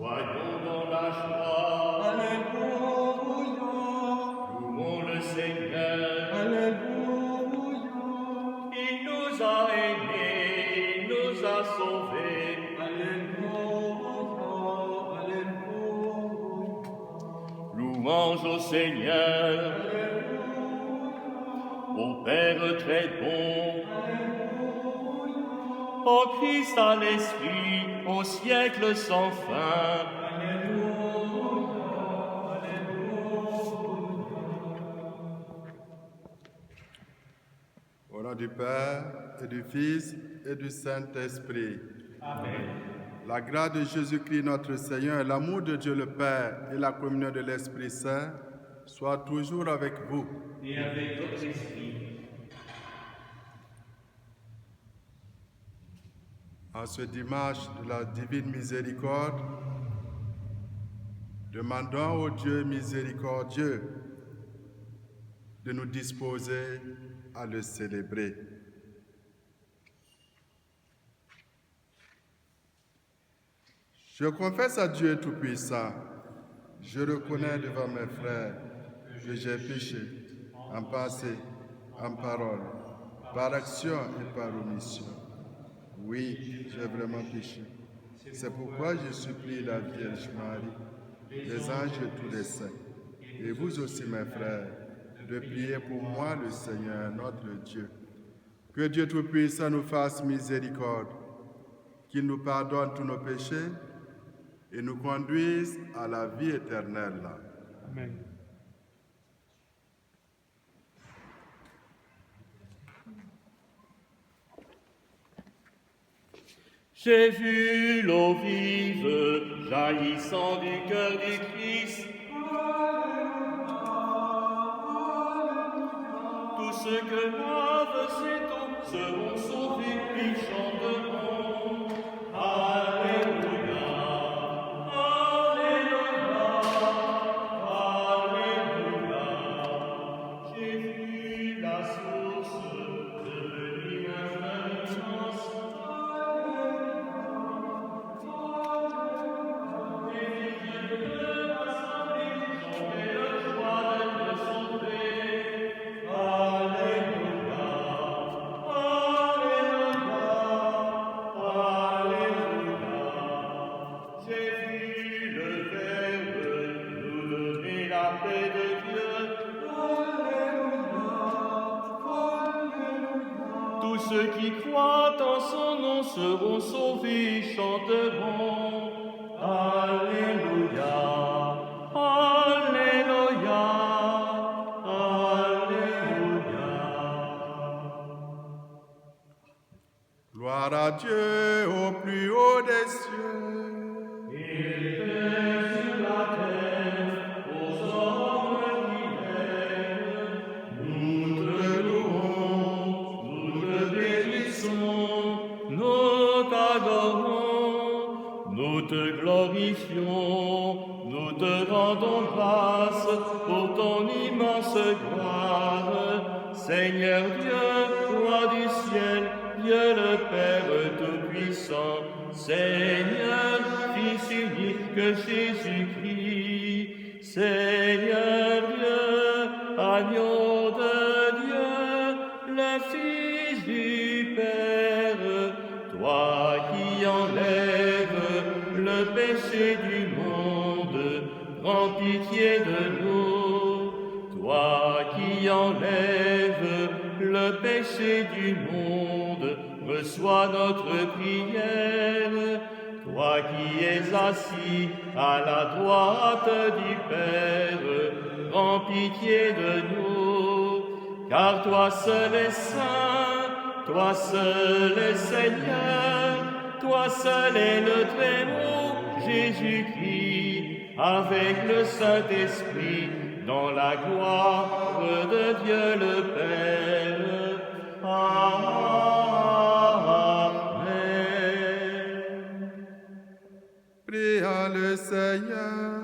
Soyons dans la joie. Alléluia. Louons le Seigneur. Alléluia. Il nous a aimés, il nous a sauvés. Alléluia. Alléluia. Louange au Seigneur. Au Père très bon. Au Christ à l'Esprit, au siècle sans fin. Au nom du Père, et du Fils, et du Saint-Esprit. Amen. La grâce de Jésus-Christ notre Seigneur, et l'amour de Dieu le Père, et la communion de l'Esprit Saint, soient toujours avec vous. Et avec votre esprit. En ce dimanche de la divine miséricorde, demandons au Dieu miséricordieux de nous disposer à le célébrer. Je confesse à Dieu Tout-Puissant, je reconnais devant mes frères que j'ai péché en pensée, en parole, par action et par omission. Oui, j'ai vraiment péché. C'est pourquoi je supplie la Vierge Marie, les anges et tous les saints, et vous aussi mes frères, de prier pour moi le Seigneur notre Dieu. Que Dieu Tout-Puissant nous fasse miséricorde, qu'il nous pardonne tous nos péchés et nous conduise à la vie éternelle. Amen. J'ai vu l'eau vive jaillissant du cœur du Christ. Tous ceux que lave cette eau seront sauvés, ils chanteront. Alléluia, Alléluia, Alléluia. J'ai vu la source devenir un fleuve immense. Tous ceux qui croient en son nom seront sauvés, chanteront. Alléluia, Alléluia, Alléluia. Gloire à Dieu au plus haut des cieux. Il fait sur la terre aux hommes qui l'aiment. Nous te louons, nous te bénissons, nous t'adorons, nous te glorifions, nous te rendons grâce pour ton immense gloire. Seigneur Dieu, roi du ciel, Dieu le Père Tout-Puissant, Seigneur, Fils unique que Jésus-Christ, Seigneur Dieu, agneau de Dieu, le Fils du Père, toi qui enlèves le péché du monde, prends pitié de nous. Toi qui enlèves le péché du monde, reçois notre prière. Toi qui es assis à la droite du Père, prends pitié de nous. Car toi seul es saint, toi seul es Seigneur, toi seul est le Très-Haut, Jésus-Christ, avec le Saint-Esprit, dans la gloire de Dieu le Père. Amen. Prions le Seigneur.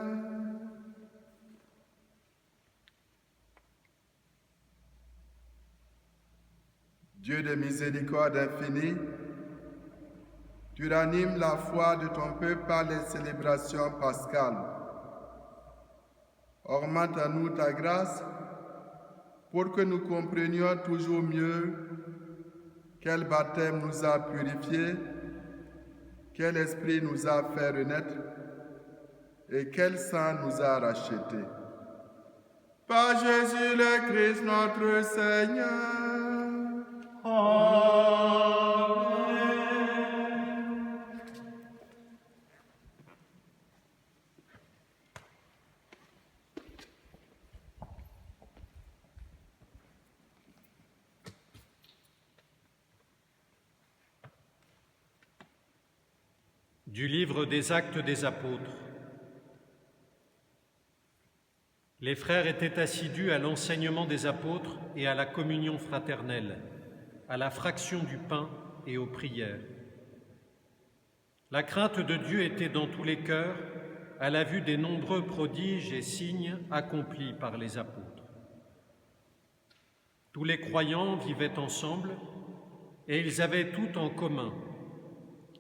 Dieu de miséricorde infinie, Tu ranimes la foi de ton peuple par les célébrations pascales. Augmente à nous ta grâce pour que nous comprenions toujours mieux quel baptême nous a purifiés, quel esprit nous a fait renaître et quel sang nous a rachetés. Par Jésus le Christ notre Seigneur. Amen. Du livre des Actes des Apôtres. Les frères étaient assidus à l'enseignement des apôtres et à la communion fraternelle, à la fraction du pain et aux prières. La crainte de Dieu était dans tous les cœurs à la vue des nombreux prodiges et signes accomplis par les apôtres. Tous les croyants vivaient ensemble et ils avaient tout en commun.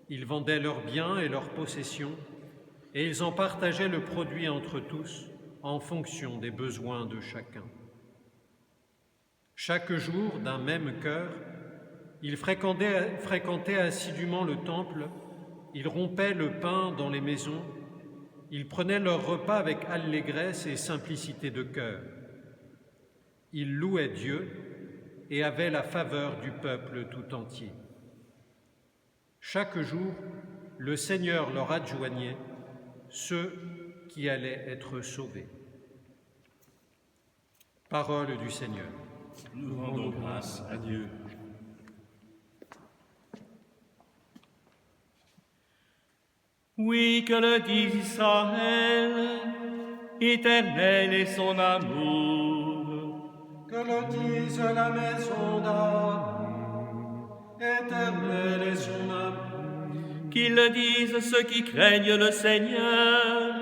Ils vendaient leurs biens et leurs possessions et ils en partageaient le produit entre tous en fonction des besoins de chacun. Chaque jour, d'un même cœur, ils fréquentaient assidûment le temple, ils rompaient le pain dans les maisons, ils prenaient leur repas avec allégresse et simplicité de cœur. Ils louaient Dieu et avaient la faveur du peuple tout entier. Chaque jour, le Seigneur leur adjoignait ceux qui allaient être sauvés. Parole du Seigneur. Nous rendons grâce à Dieu. Oui, que le dise Israël, éternel est son amour. Que le dise la maison d'Aaron, éternel est son amour. Qu'ils le disent ceux qui craignent le Seigneur,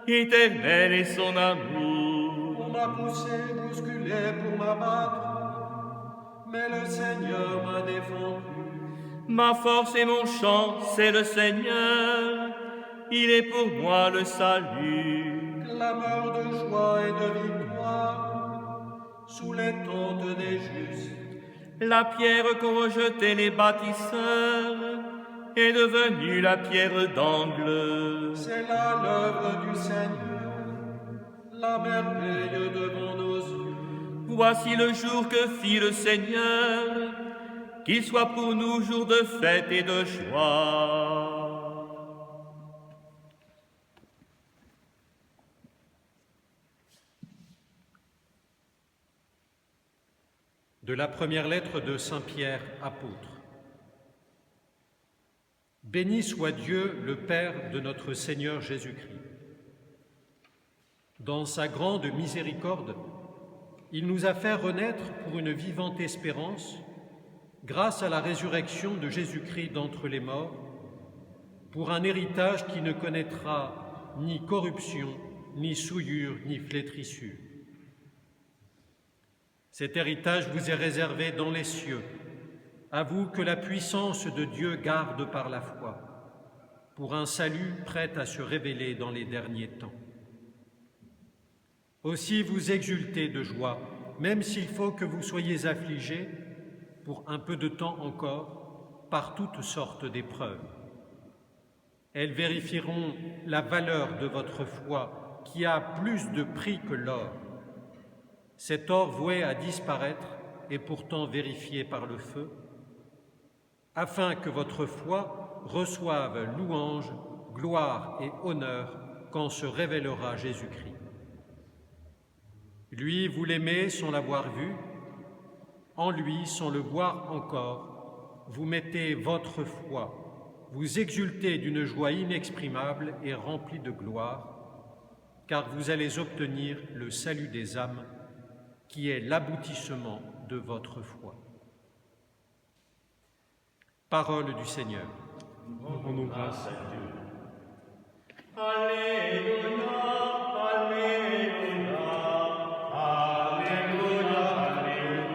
éternel est son amour. On m'a poussé, bousculé pour m'abattre, mais le Seigneur m'a défendu. Ma force et mon chant, c'est le Seigneur, il est pour moi le salut. Clameur de joie et de victoire, sous les tentes des justes. La pierre qu'ont rejetée les bâtisseurs est devenue la pierre d'angle. C'est là l'œuvre du Seigneur, la merveille devant nos yeux. Voici le jour que fit le Seigneur, qu'il soit pour nous jour de fête et de joie. De la première lettre de Saint Pierre, apôtre. Béni soit Dieu, le Père de notre Seigneur Jésus-Christ. Dans sa grande miséricorde, il nous a fait renaître pour une vivante espérance, grâce à la résurrection de Jésus-Christ d'entre les morts, pour un héritage qui ne connaîtra ni corruption, ni souillure, ni flétrissure. Cet héritage vous est réservé dans les cieux, à vous que la puissance de Dieu garde par la foi, pour un salut prêt à se révéler dans les derniers temps. Aussi vous exultez de joie, même s'il faut que vous soyez affligés, pour un peu de temps encore, par toutes sortes d'épreuves. Elles vérifieront la valeur de votre foi, qui a plus de prix que l'or. Cet or voué à disparaître est pourtant vérifié par le feu, afin que votre foi reçoive louange, gloire et honneur quand se révélera Jésus-Christ. Lui, vous l'aimez sans l'avoir vu, en lui, sans le voir encore, vous mettez votre foi, vous exultez d'une joie inexprimable et remplie de gloire, car vous allez obtenir le salut des âmes, qui est l'aboutissement de votre foi. Parole du Seigneur. Nous rendons grâce à Dieu. Alléluia, Alléluia, Alléluia, Alléluia,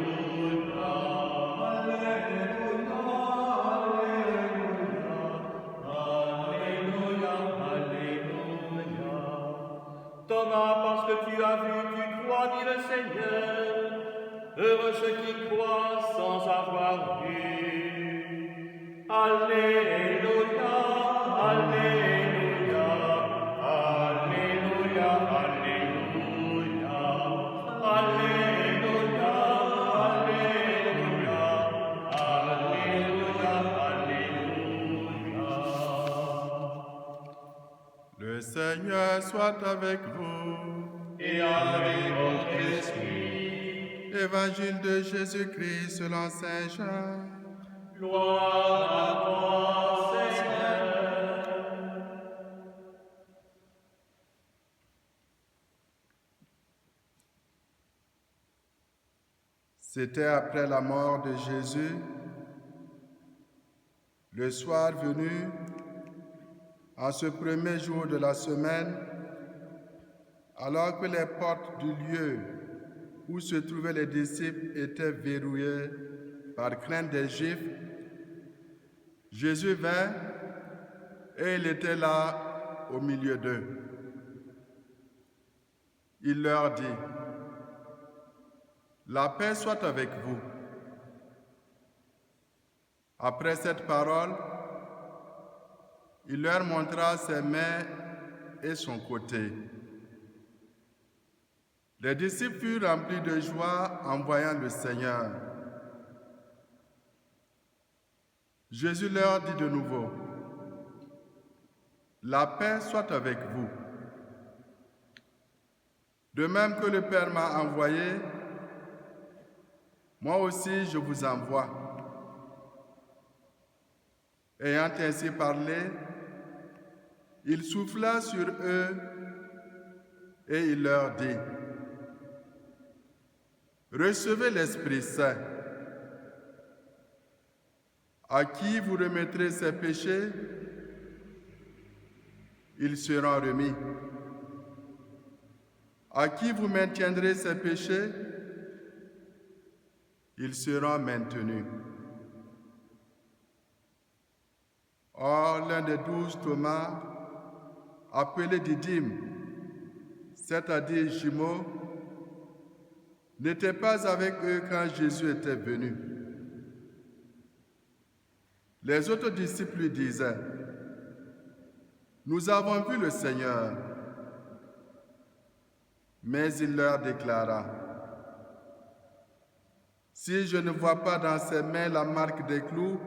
Thomas, parce que tu as vu, tu crois, dit le Seigneur. Heureux ceux qui croient sans avoir vu. Alléluia, Alléluia, Alléluia, Alléluia, Alléluia, Alléluia, Alléluia, Alléluia. Le Seigneur soit avec vous. Et avec votre esprit. Évangile de Jésus-Christ selon Saint Jean. Gloire à toi, Seigneur. C'était après la mort de Jésus, le soir venu, en ce premier jour de la semaine, alors que les portes du lieu où se trouvaient les disciples étaient verrouillées par crainte des Juifs, Jésus vint et il était là au milieu d'eux. Il leur dit, « La paix soit avec vous. » Après cette parole, il leur montra ses mains et son côté. Les disciples furent remplis de joie en voyant le Seigneur. Jésus leur dit de nouveau, « La paix soit avec vous. De même que le Père m'a envoyé, moi aussi je vous envoie. » Ayant ainsi parlé, il souffla sur eux et il leur dit, « Recevez l'Esprit Saint. À qui vous remettrez ses péchés, ils seront remis. À qui vous maintiendrez ses péchés, ils seront maintenus. » Or, l'un des 12, Thomas, appelé Didyme, c'est-à-dire jumeau, n'était pas avec eux quand Jésus était venu. Les autres disciples lui disaient, « Nous avons vu le Seigneur. » Mais il leur déclara, « Si je ne vois pas dans ses mains la marque des clous,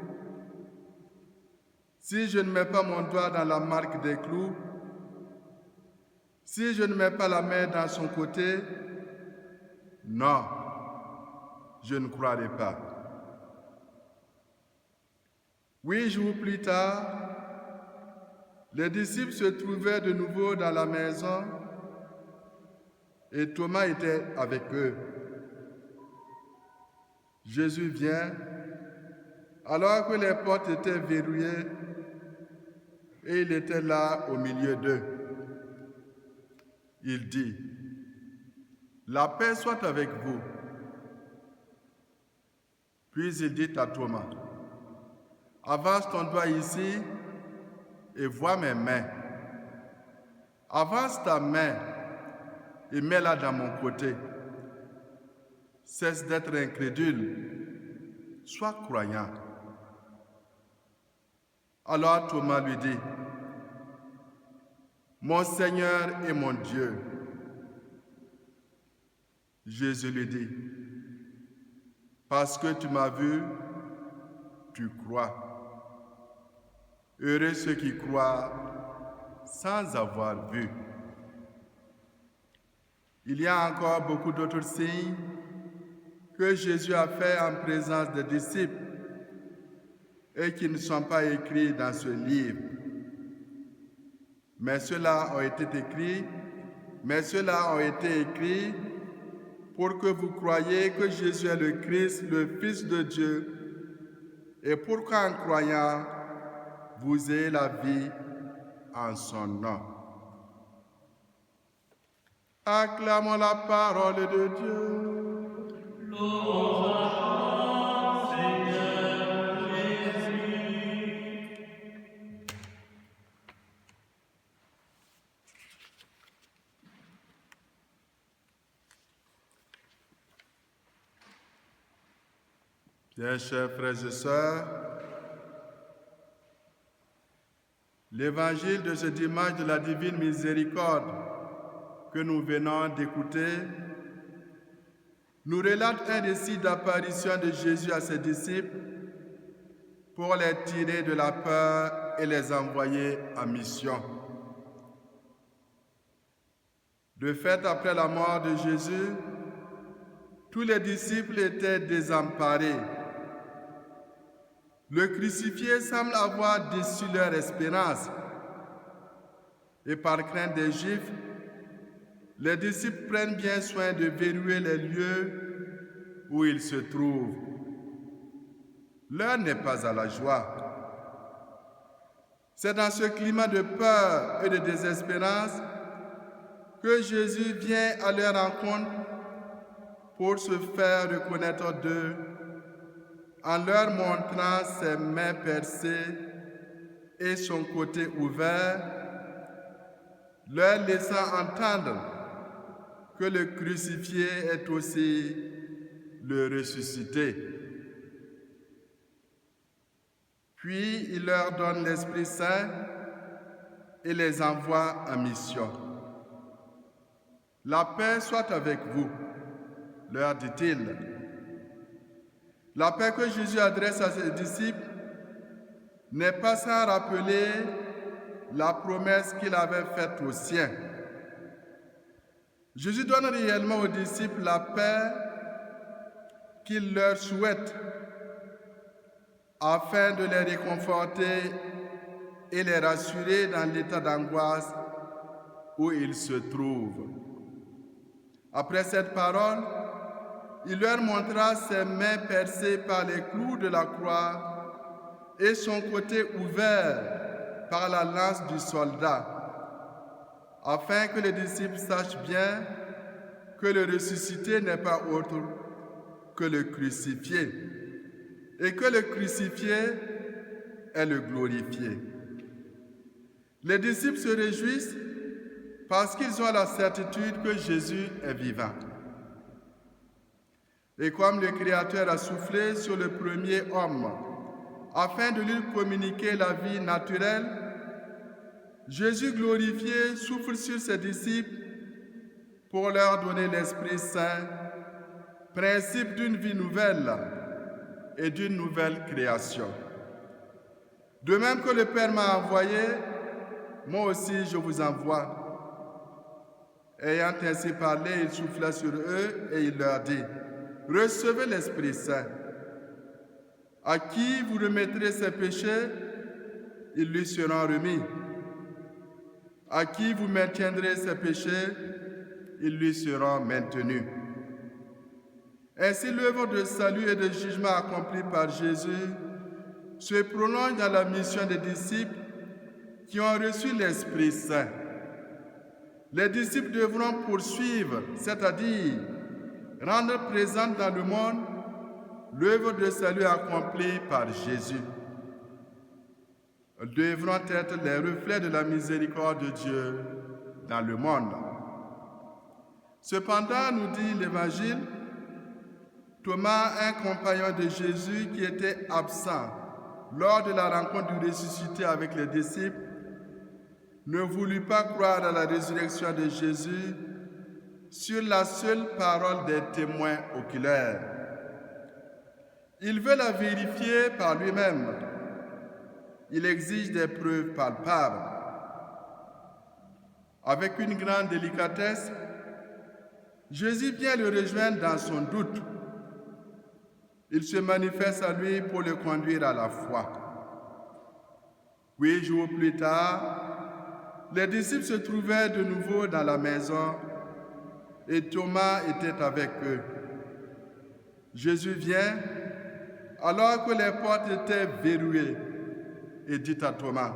si je ne mets pas mon doigt dans la marque des clous, si je ne mets pas la main dans son côté, non, je ne croirai pas. » 8 jours plus tard, les disciples se trouvaient de nouveau dans la maison et Thomas était avec eux. Jésus vient, alors que les portes étaient verrouillées, et il était là au milieu d'eux. Il dit, « La paix soit avec vous. » Puis il dit à Thomas, « Avance ton doigt ici et vois mes mains. Avance ta main et mets-la dans mon côté. Cesse d'être incrédule, sois croyant. » Alors Thomas lui dit, « Mon Seigneur et mon Dieu. » Jésus lui dit, « Parce que tu m'as vu, tu crois. Heureux ceux qui croient sans avoir vu. » Il y a encore beaucoup d'autres signes que Jésus a faits en présence des disciples et qui ne sont pas écrits dans ce livre. Mais ceux-là ont été écrits pour que vous croyiez que Jésus est le Christ, le Fils de Dieu, et pour qu'en croyant, vous ayez la vie en son nom. Acclamons la parole de Dieu. Louange à toi, Seigneur Jésus. Bien, chers frères et sœurs, l'évangile de ce dimanche de la divine miséricorde que nous venons d'écouter nous relate un récit d'apparition de Jésus à ses disciples pour les tirer de la peur et les envoyer en mission. De fait, après la mort de Jésus, tous les disciples étaient désemparés. Le crucifié semble avoir déçu leur espérance. Et par crainte des Juifs, les disciples prennent bien soin de verrouiller les lieux où ils se trouvent. L'heure n'est pas à la joie. C'est dans ce climat de peur et de désespérance que Jésus vient à leur rencontre pour se faire reconnaître d'eux en leur montrant ses mains percées et son côté ouvert, leur laissant entendre que le crucifié est aussi le ressuscité. Puis il leur donne l'Esprit Saint et les envoie en mission. « La paix soit avec vous », leur dit-il. La paix que Jésus adresse à ses disciples n'est pas sans rappeler la promesse qu'il avait faite aux siens. Jésus donne réellement aux disciples la paix qu'il leur souhaite afin de les réconforter et les rassurer dans l'état d'angoisse où ils se trouvent. Après cette parole, il leur montra ses mains percées par les clous de la croix et son côté ouvert par la lance du soldat, afin que les disciples sachent bien que le ressuscité n'est pas autre que le crucifié, et que le crucifié est le glorifié. Les disciples se réjouissent parce qu'ils ont la certitude que Jésus est vivant. Et comme le Créateur a soufflé sur le premier homme, afin de lui communiquer la vie naturelle, Jésus glorifié souffle sur ses disciples pour leur donner l'Esprit Saint, principe d'une vie nouvelle et d'une nouvelle création. De même que le Père m'a envoyé, moi aussi je vous envoie. Ayant ainsi parlé, il souffla sur eux et il leur dit: recevez l'Esprit Saint. À qui vous remettrez ses péchés, ils lui seront remis. À qui vous maintiendrez ses péchés, ils lui seront maintenus. Ainsi, l'œuvre de salut et de jugement accomplie par Jésus se prolonge dans la mission des disciples qui ont reçu l'Esprit Saint. Les disciples devront poursuivre, c'est-à-dire rendre présente dans le monde l'œuvre de salut accomplie par Jésus. Ils devront être les reflets de la miséricorde de Dieu dans le monde. Cependant, nous dit l'Évangile, Thomas, un compagnon de Jésus qui était absent lors de la rencontre du ressuscité avec les disciples, ne voulut pas croire à la résurrection de Jésus sur la seule parole des témoins oculaires. Il veut la vérifier par lui-même. Il exige des preuves palpables. Avec une grande délicatesse, Jésus vient le rejoindre dans son doute. Il se manifeste à lui pour le conduire à la foi. 8 jours plus tard, les disciples se trouvaient de nouveau dans la maison et Thomas était avec eux. Jésus vient alors que les portes étaient verrouillées et dit à Thomas: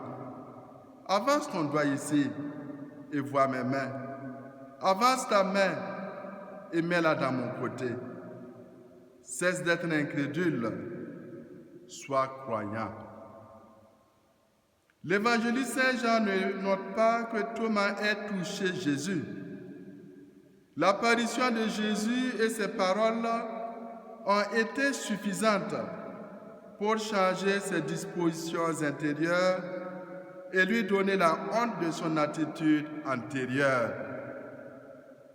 avance ton doigt ici et vois mes mains. Avance ta main et mets-la dans mon côté. Cesse d'être incrédule, sois croyant. L'évangéliste Saint Jean ne note pas que Thomas ait touché Jésus. L'apparition de Jésus et ses paroles ont été suffisantes pour changer ses dispositions intérieures et lui donner la honte de son attitude antérieure.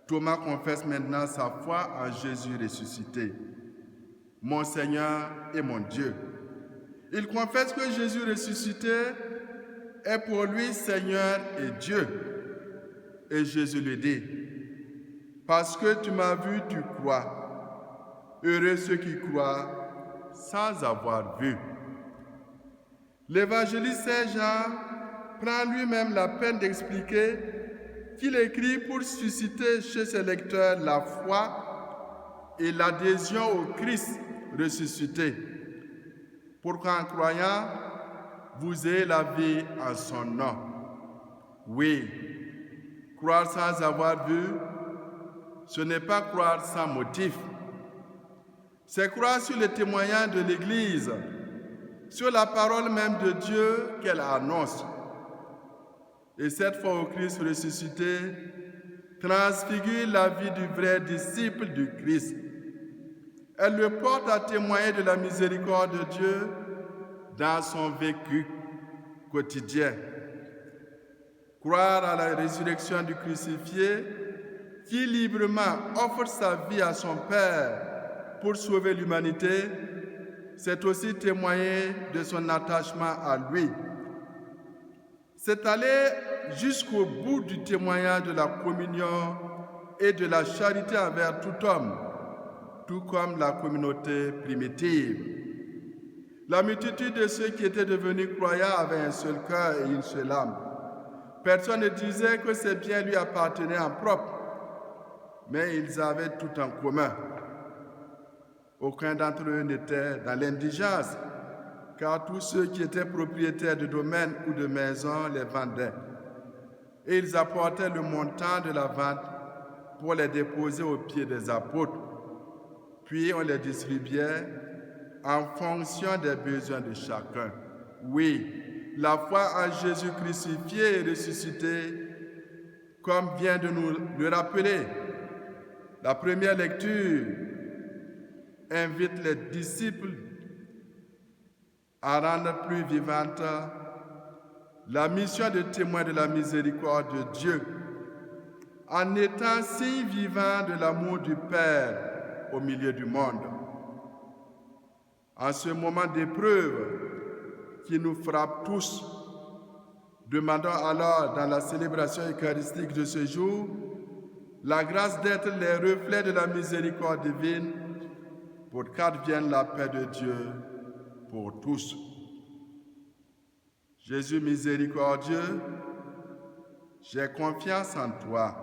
Thomas confesse maintenant sa foi en Jésus ressuscité. Mon Seigneur et mon Dieu. Il confesse que Jésus ressuscité est pour lui Seigneur et Dieu. Et Jésus lui dit, parce que tu m'as vu, tu crois. Heureux ceux qui croient sans avoir vu. L'évangéliste Saint Jean prend lui-même la peine d'expliquer qu'il écrit pour susciter chez ses lecteurs la foi et l'adhésion au Christ ressuscité, pour qu'en croyant, vous ayez la vie en son nom. Oui, croire sans avoir vu, ce n'est pas croire sans motif. C'est croire sur le témoignage de l'Église, sur la parole même de Dieu qu'elle annonce. Et cette foi au Christ ressuscité transfigure la vie du vrai disciple du Christ. Elle le porte à témoigner de la miséricorde de Dieu dans son vécu quotidien. Croire à la résurrection du crucifié qui librement offre sa vie à son Père pour sauver l'humanité, c'est aussi témoigner de son attachement à lui. C'est aller jusqu'au bout du témoignage de la communion et de la charité envers tout homme, tout comme la communauté primitive. La multitude de ceux qui étaient devenus croyants avaient un seul cœur et une seule âme. Personne ne disait que ces biens lui appartenaient en propre, mais ils avaient tout en commun. Aucun d'entre eux n'était dans l'indigence, car tous ceux qui étaient propriétaires de domaines ou de maisons les vendaient. Et ils apportaient le montant de la vente pour les déposer aux pieds des apôtres. Puis on les distribuait en fonction des besoins de chacun. Oui, la foi en Jésus crucifié et ressuscité, comme vient de nous le rappeler. La première lecture invite les disciples à rendre plus vivante la mission de témoin de la miséricorde de Dieu, en étant signe vivant de l'amour du Père au milieu du monde. En ce moment d'épreuve qui nous frappe tous, demandons alors dans la célébration eucharistique de ce jour la grâce d'être les reflets de la miséricorde divine pour qu'advienne la paix de Dieu pour tous. Jésus miséricordieux, j'ai confiance en toi.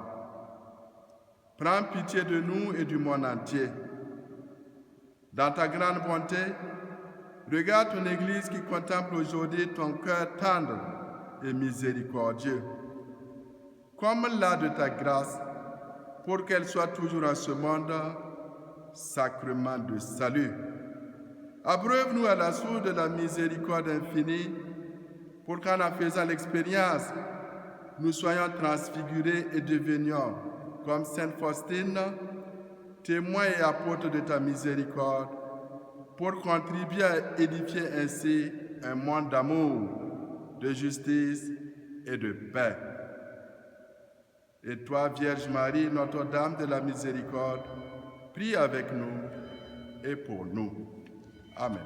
Prends pitié de nous et du monde entier. Dans ta grande bonté, regarde ton Église qui contemple aujourd'hui ton cœur tendre et miséricordieux. Comble-la de ta grâce pour qu'elle soit toujours en ce monde sacrement de salut. Abreuve-nous à la source de la miséricorde infinie pour qu'en faisant l'expérience, nous soyons transfigurés et devenions, comme Sainte Faustine, témoins et apôtres de ta miséricorde, pour contribuer à édifier ainsi un monde d'amour, de justice et de paix. Et toi, Vierge Marie, Notre-Dame de la Miséricorde, prie avec nous et pour nous. Amen.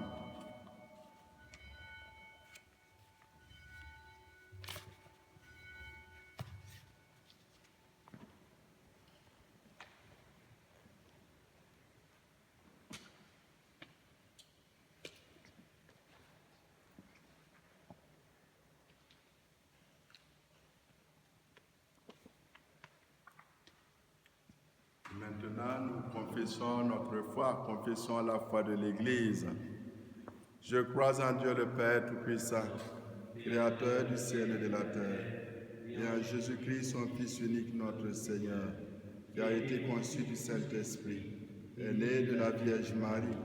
Maintenant, nous confessons notre foi, confessons la foi de l'Église. Je crois en Dieu le Père Tout-Puissant, Créateur du ciel et de la terre, et en Jésus-Christ, son Fils unique, notre Seigneur, qui a été conçu du Saint-Esprit, est né de la Vierge Marie,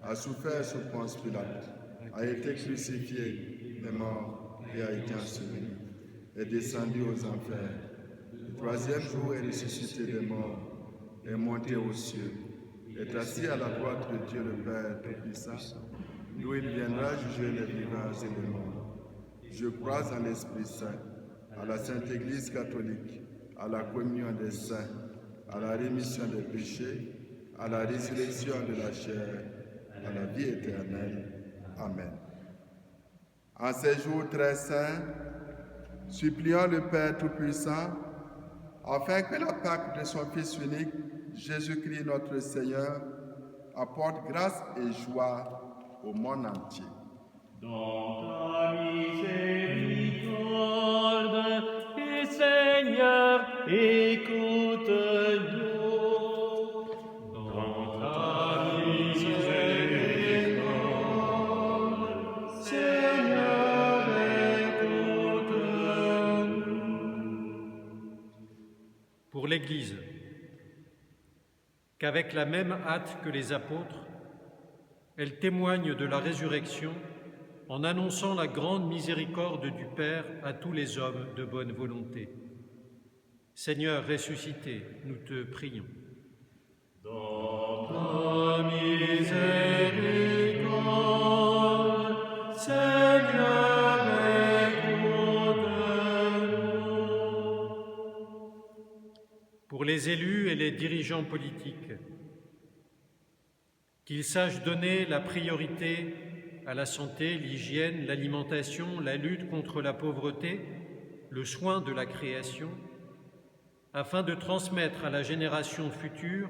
a souffert sous Ponce Pilate, a été crucifié, est mort et a été enseveli, est descendu aux enfers. Le troisième jour est ressuscité des morts, est monté aux cieux, est assis à la droite de Dieu le Père Tout-Puissant, d'où il viendra juger les vivants et les morts. Je crois en l'Esprit Saint, à la Sainte Église catholique, à la communion des saints, à la rémission des péchés, à la résurrection de la chair, à la vie éternelle. Amen. En ces jours très saints, supplions le Père Tout-Puissant, afin que la Pâque de son Fils unique, Jésus-Christ notre Seigneur, apporte grâce et joie au monde entier. Dans ta miséricorde, Seigneur, écoute-nous. Dans ta miséricorde, Seigneur, écoute-nous. Pour l'Église, qu'avec la même hâte que les apôtres, elle témoigne de la résurrection en annonçant la grande miséricorde du Père à tous les hommes de bonne volonté. Seigneur ressuscité, nous te prions. Dans ta miséricorde, Seigneur, écoute-nous. Pour les élus et les dirigeants politiques, qu'ils sachent donner la priorité à la santé, l'hygiène, l'alimentation, la lutte contre la pauvreté, le soin de la création, afin de transmettre à la génération future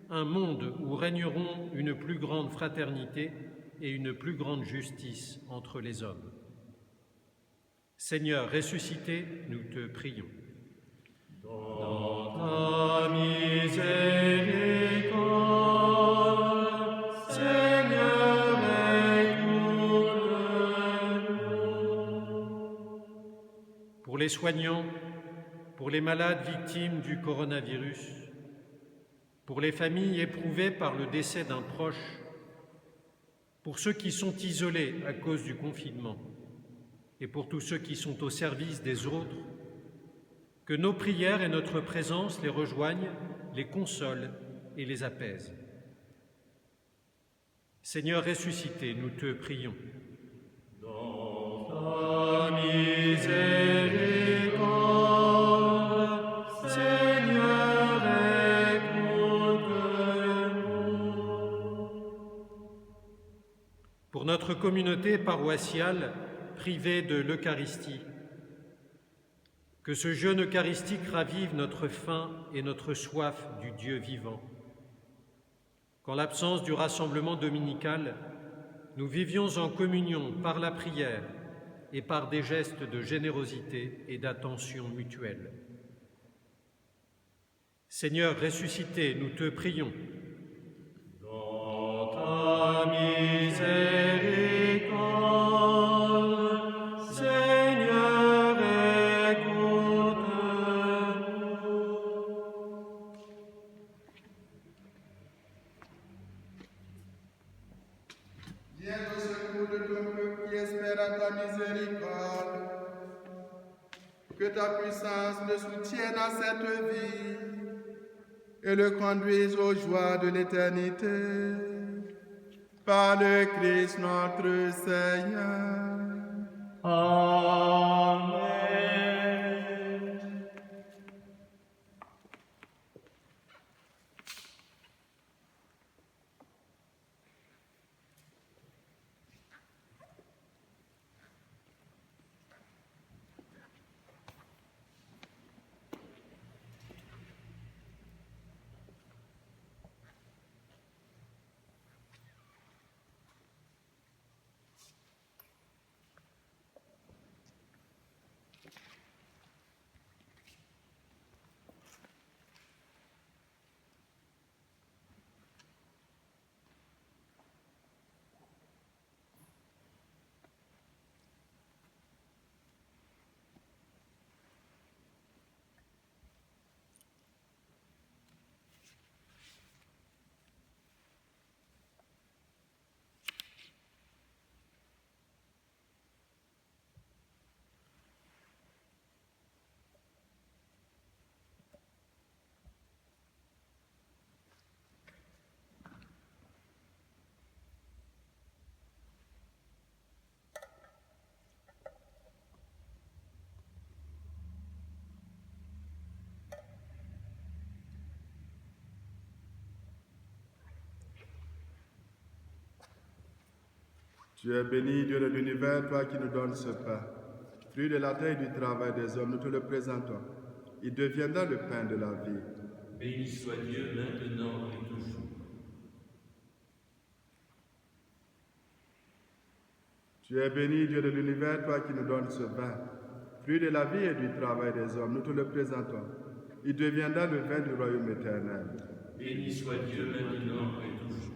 un monde où régneront une plus grande fraternité et une plus grande justice entre les hommes. Seigneur ressuscité, nous te prions. Dans ta miséricorde, Seigneur, écoute-nous. Pour les soignants, pour les malades victimes du coronavirus, pour les familles éprouvées par le décès d'un proche, pour ceux qui sont isolés à cause du confinement et pour tous ceux qui sont au service des autres, que nos prières et notre présence les rejoignent, les consolent et les apaisent. Seigneur ressuscité, nous te prions. Dans ta miséricorde, Seigneur, écoute-nous. Pour notre communauté paroissiale privée de l'Eucharistie, que ce jeûne eucharistique ravive notre faim et notre soif du Dieu vivant. Qu'en l'absence du rassemblement dominical, nous vivions en communion par la prière et par des gestes de générosité et d'attention mutuelle. Seigneur ressuscité, nous te prions. Dans ta miséricorde, Seigneur, écoute-nous. Viens au secours de ton peuple qui espère à ta miséricorde. Que ta puissance le soutienne à cette vie et le conduise aux joies de l'éternité. Par le Christ notre Seigneur. Amen. Tu es béni, Dieu de l'univers, toi qui nous donnes ce pain. Fruit de la terre et du travail des hommes, nous te le présentons. Il deviendra le pain de la vie. Béni soit Dieu maintenant et toujours. Tu es béni, Dieu de l'univers, toi qui nous donnes ce vin. Fruit de la vie et du travail des hommes, nous te le présentons. Il deviendra le vin du royaume éternel. Béni soit Dieu maintenant et toujours.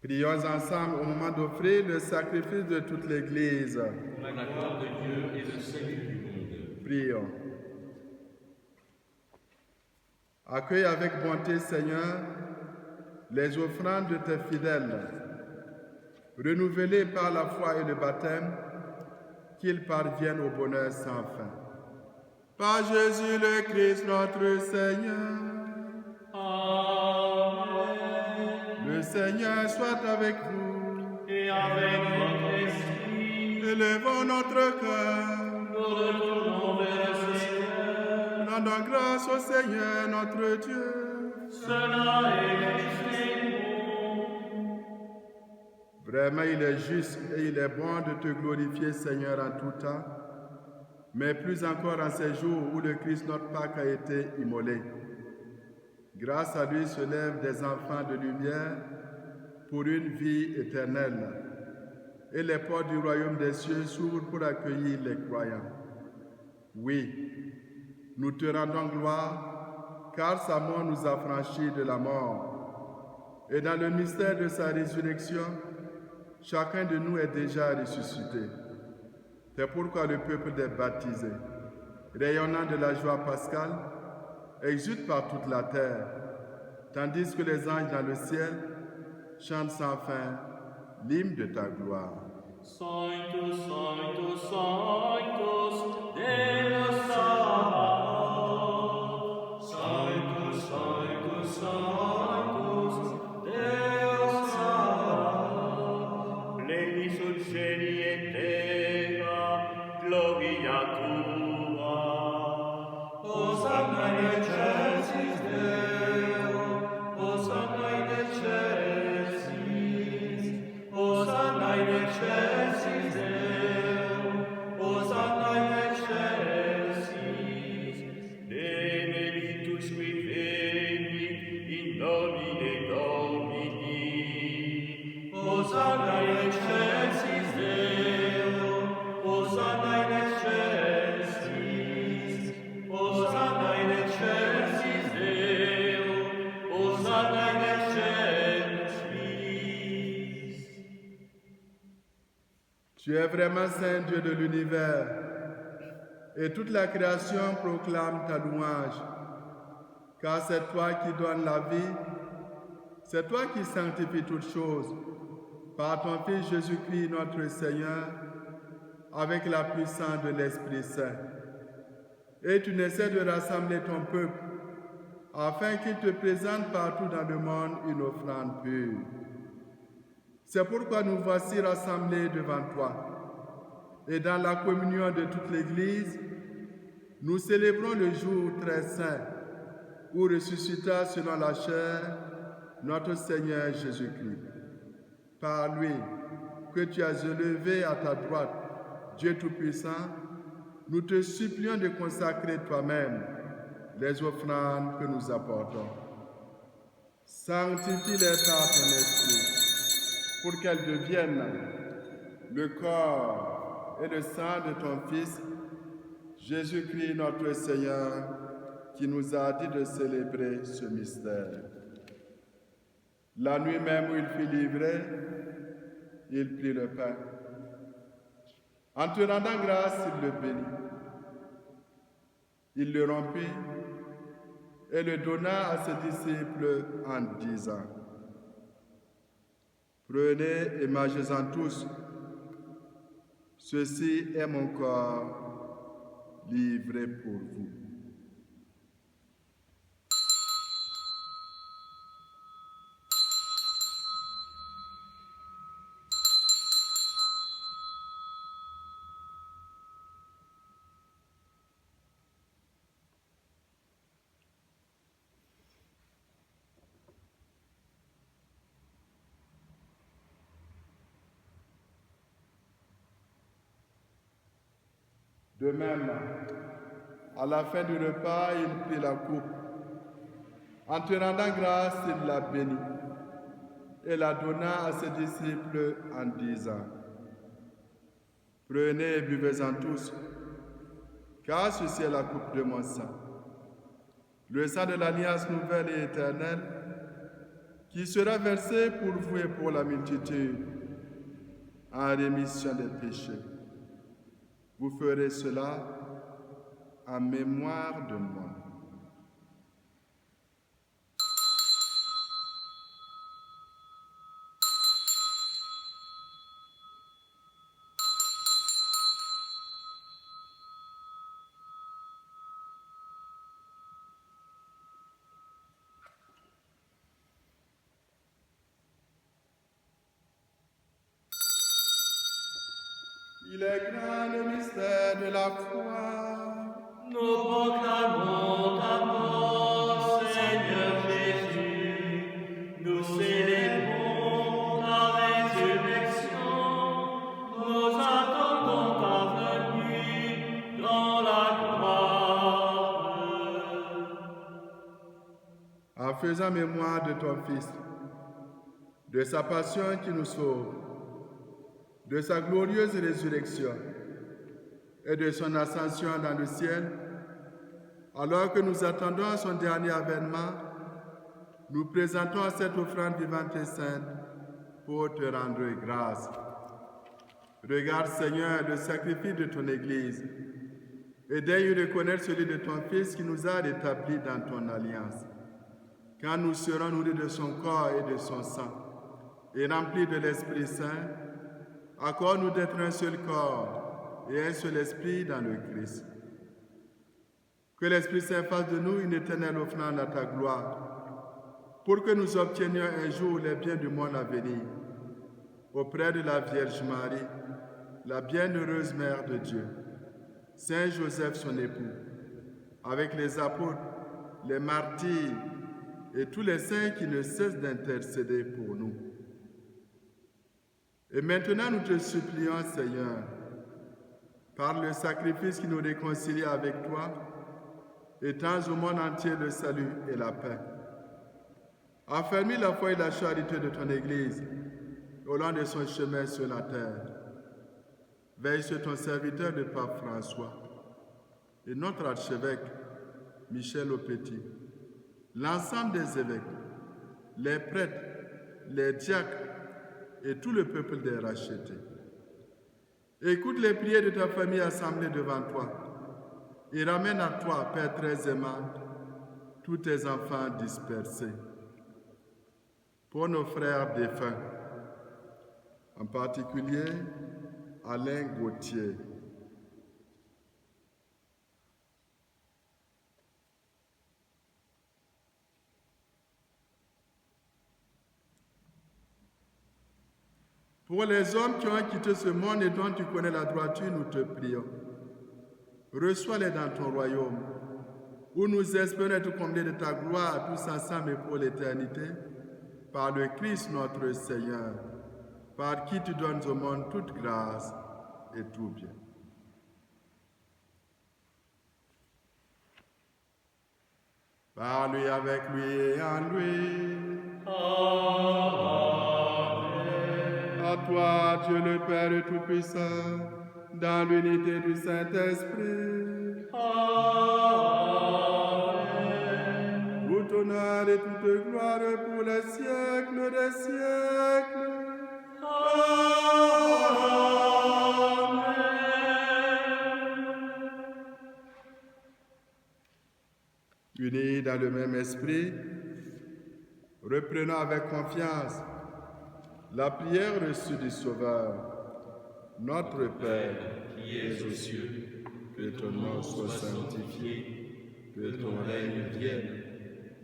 Prions ensemble au moment d'offrir le sacrifice de toute l'Église. Pour la gloire de Dieu et le salut du monde. Prions. Accueille avec bonté, Seigneur, les offrandes de tes fidèles, renouvelées par la foi et le baptême, qu'ils parviennent au bonheur sans fin. Par Jésus le Christ, notre Seigneur. Le Seigneur soit avec vous. Et avec votre esprit, Élevons notre cœur. nous retournons vers le Seigneur. Rendons grâce au Seigneur notre Dieu. Cela est juste et bon. Vraiment, il est juste et il est bon de te glorifier, Seigneur, en tout temps, mais plus encore en ces jours où le Christ, notre Pâque, a été immolé. Grâce à lui se lèvent des enfants de lumière pour une vie éternelle, et les portes du royaume des cieux s'ouvrent pour accueillir les croyants. Oui, nous te rendons gloire, car sa mort nous a franchis de la mort. Et dans le mystère de sa résurrection, chacun de nous est déjà ressuscité. C'est pourquoi le peuple des baptisés, rayonnant de la joie pascale, exulte par toute la terre, tandis que les anges dans le ciel chantent sans fin l'hymne de ta gloire. Sanctus, Sanctus, Sanctus, Deus Sabaoth. Sanctus, Sanctus, Sanctus, Deus Sabaoth. Pleni sub cieli et terra, gloria tua. Hosanna in excelsis Deo, Hosanna in excelsis, Hosanna in excelsis Deo, Hosanna in excelsis. Benedictus qui venit in nomine Domini. Hosanna in excelsis Deo, Hosanna in excelsis, Hosanna in excelsis Deo, Hosanna in excelsis. Tu es vraiment Saint Dieu de l'univers, et toute la création proclame ta louange, car c'est toi qui donnes la vie, c'est toi qui sanctifies toutes choses, par ton Fils Jésus-Christ notre Seigneur, avec la puissance de l'Esprit Saint. Et tu n'essaies de rassembler ton peuple, afin qu'il te présente partout dans le monde une offrande pure. C'est pourquoi nous voici rassemblés devant toi. Et dans la communion de toute l'Église, nous célébrons le jour très saint où ressuscita selon la chair notre Seigneur Jésus-Christ. Par lui, que tu as élevé à ta droite, Dieu Tout-Puissant, nous te supplions de consacrer toi-même les offrandes que nous apportons. Sanctifie-les par ton esprit, pour qu'elles deviennent le corps et le sang de ton Fils, Jésus-Christ notre Seigneur, qui nous a dit de célébrer ce mystère. La nuit même où il fut livré, il prit le pain. En te rendant grâce, il le bénit. Il le rompit et le donna à ses disciples en disant: Prenez et mangez-en tous. Ceci est mon corps livré pour vous. De même, à la fin du repas, il prit la coupe. En te rendant grâce, il la bénit et la donna à ses disciples en disant: Prenez et buvez-en tous, car ceci est la coupe de mon sang, le sang de l'alliance nouvelle et éternelle, qui sera versé pour vous et pour la multitude en rémission des péchés. Vous ferez cela en mémoire de moi. Il est grand le mystère de la foi. Nous proclamons ta mort, Seigneur Jésus. Nous célébrons ta résurrection. Nous attendons ta venue dans la gloire. En faisant mémoire de ton Fils, de sa passion qui nous sauve, de sa glorieuse résurrection et de son ascension dans le ciel, alors que nous attendons son dernier avènement, nous présentons cette offrande vivante et sainte pour te rendre grâce. Regarde, Seigneur, le sacrifice de ton Église et daigne reconnaître celui de ton Fils qui nous a rétablis dans ton alliance. Quand nous serons nourris de son corps et de son sang et remplis de l'Esprit Saint, accorde-nous d'être un seul corps et un seul esprit dans le Christ. Que l'Esprit Saint fasse de nous une éternelle offrande à ta gloire, pour que nous obtenions un jour les biens du monde à venir, auprès de la Vierge Marie, la bienheureuse Mère de Dieu, Saint Joseph son époux, avec les apôtres, les martyrs et tous les saints qui ne cessent d'intercéder pour nous. Et maintenant, nous te supplions, Seigneur, par le sacrifice qui nous réconcilie avec toi, étends au monde entier le salut et la paix. Affermis la foi et la charité de ton Église au long de son chemin sur la terre. Veille sur ton serviteur, le pape François, et notre archevêque, Michel Aupetit, l'ensemble des évêques, les prêtres, les diacres, et tout le peuple des rachetés. Écoute les prières de ta famille assemblée devant toi et ramène à toi, Père très aimant, tous tes enfants dispersés. Pour nos frères défunts, en particulier Alain Gauthier, pour les hommes qui ont quitté ce monde et dont tu connais la droiture, nous te prions. Reçois-les dans ton royaume, où nous espérons être comblés de ta gloire, tous ensemble et pour l'éternité, par le Christ notre Seigneur, par qui tu donnes au monde toute grâce et tout bien. Par lui, avec lui et en lui. À toi, Dieu le Père Tout-Puissant, dans l'unité du Saint-Esprit. Amen. Tout honneur et toute gloire pour les siècles des siècles. Amen. Unis dans le même esprit, reprenons avec confiance la prière reçue du Sauveur. Notre Père, qui es aux cieux, que ton nom soit sanctifié, que ton règne vienne,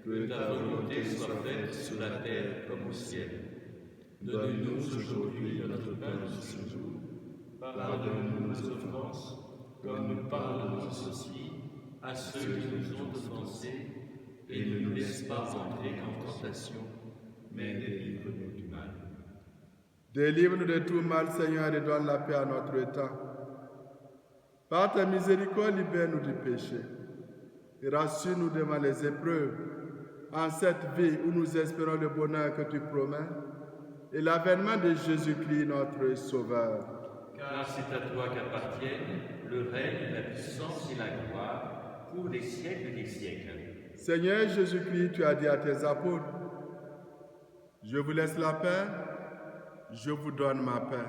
que ta volonté soit faite sur la terre comme au ciel. Donne-nous aujourd'hui notre pain de ce jour. Pardonne-nous nos offenses, comme nous pardonnons aussi à ceux qui nous ont offensés, et ne nous laisse pas entrer en tentation, mais délivre-nous du mal. Délivre-nous de tout mal, Seigneur, et donne la paix à notre temps. Par ta miséricorde, libère-nous du péché et rassure-nous devant les épreuves, en cette vie où nous espérons le bonheur que tu promets et l'avènement de Jésus-Christ, notre Sauveur. Car c'est à toi qu'appartiennent le règne, la puissance et la gloire pour les siècles des siècles. Seigneur Jésus-Christ, tu as dit à tes apôtres, je vous laisse la paix, je vous donne ma paix.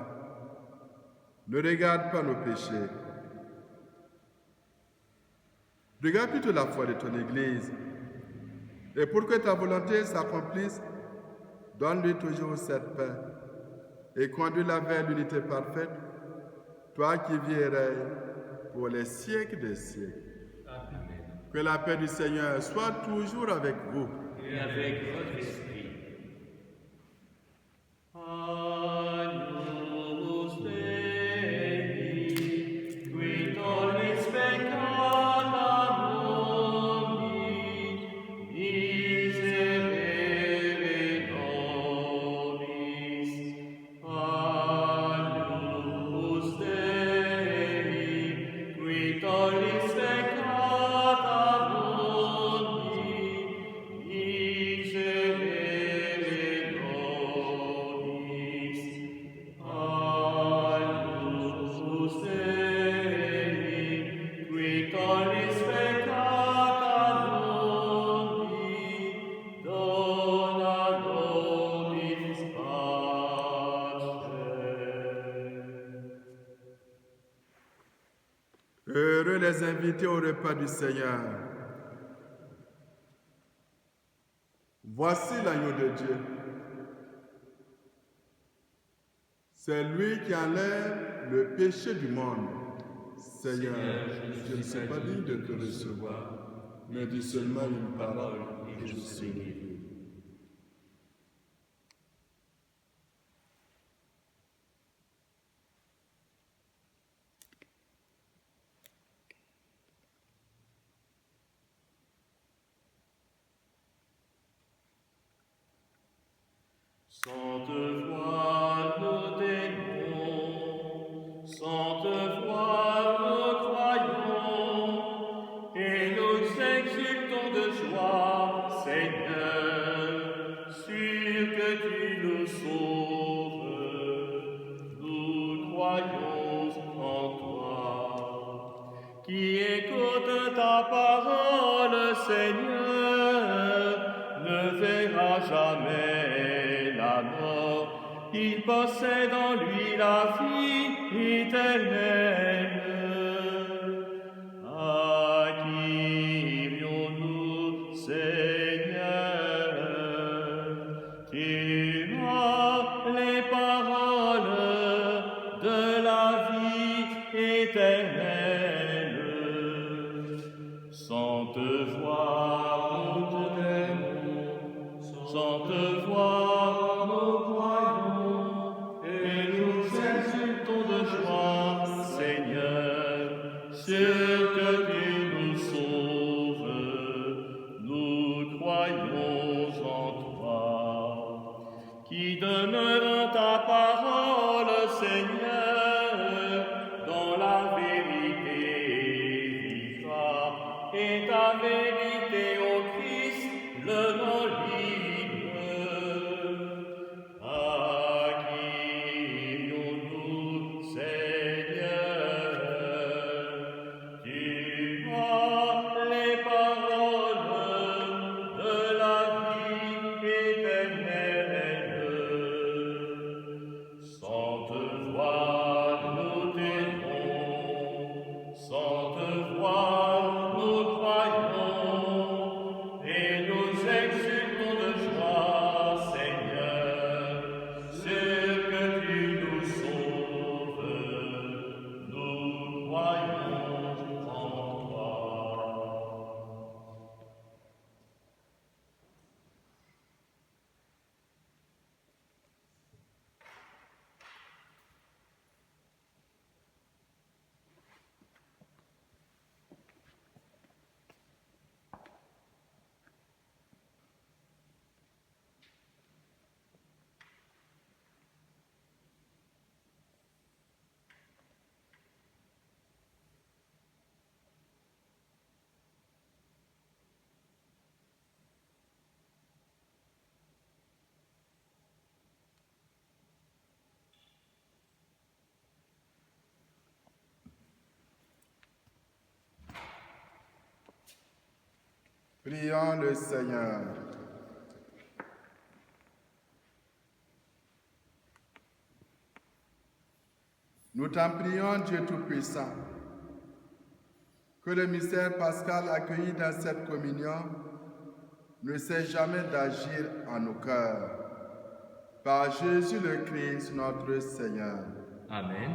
Ne regarde pas nos péchés. Regarde plutôt la foi de ton Église. Et pour que ta volonté s'accomplisse, donne-lui toujours cette paix et conduis-la vers l'unité parfaite, toi qui vis et règnes pour les siècles des siècles. Amen. Que la paix du Seigneur soit toujours avec vous. Et avec votre esprit. Agnus Dei, qui tollis peccata mundi, miserere nobis. Agnus Dei, qui tollis peccata mundi, miserere nobis. Agnus Dei, qui tollis peccata mundi, dona nobis pace. Heureux les invités au repas du Seigneur. Voici l'agneau de Dieu. C'est lui qui enlève le péché du monde. Seigneur, je ne suis pas digne de te recevoir, mais dis seulement une parole et je serai guéri. Sainte foi, nous t'aimons, sainte foi, nous croyons, et nous exultons de joie, Seigneur, sûr que tu nous sauves. Nous croyons en toi, qui écoute ta parole, Seigneur, ne verra jamais la mort, il possède en lui la vie éternelle. À qui irions-nous, Seigneur? Tu as les paroles de la vie éternelle. Sainte voix, nous t'aimons, sainte voix, nous croyons, et nous exultons de joie, Seigneur, sûr que tu nous sauves. Nous croyons en toi, qui demeure ta parole, Seigneur, dans la vérité vivra, et ta vérité, ô Christ, le nom libre. À qui irions-nous, Seigneur? Tu as les paroles de la vie éternelle. Sainte voix, nous t'aimons, sainte voix, nous croyons, et nous exultons Prions le Seigneur. Nous t'en prions, Dieu Tout-Puissant, que le mystère pascal accueilli dans cette communion ne cesse jamais d'agir en nos cœurs. Par Jésus le Christ, notre Seigneur. Amen.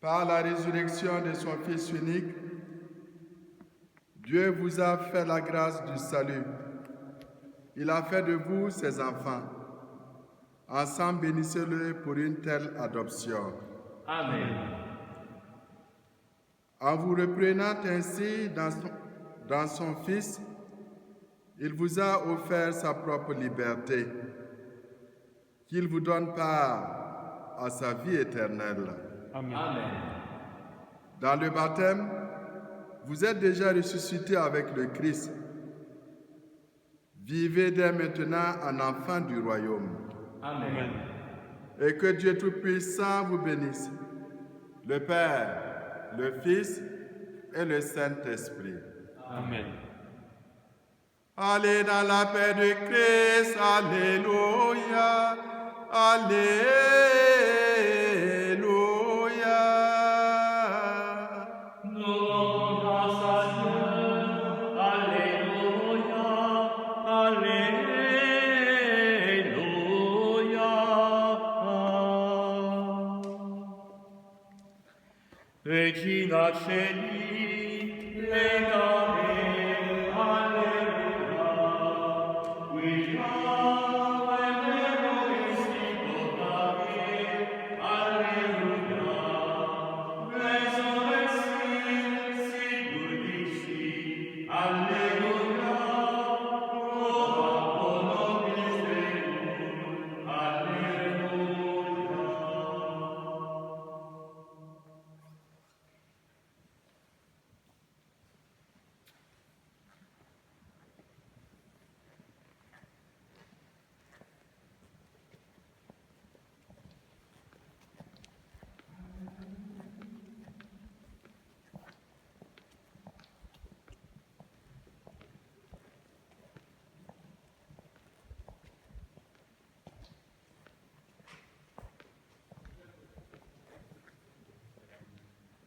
Par la résurrection de son Fils unique, Dieu vous a fait la grâce du salut. Il a fait de vous ses enfants. Ensemble, bénissez-le pour une telle adoption. Amen. En vous reprenant ainsi dans son Fils, il vous a offert sa propre liberté, qu'il vous donne part à sa vie éternelle. Amen. Amen. Dans le baptême, vous êtes déjà ressuscités avec le Christ. Vivez dès maintenant en enfant du royaume. Amen. Et que Dieu Tout-Puissant vous bénisse, le Père, le Fils et le Saint-Esprit. Amen. Allez dans la paix de Christ, alléluia, alléluia. Nous rendons grâce à Dieu. Alléluia, alléluia. Regina Celi,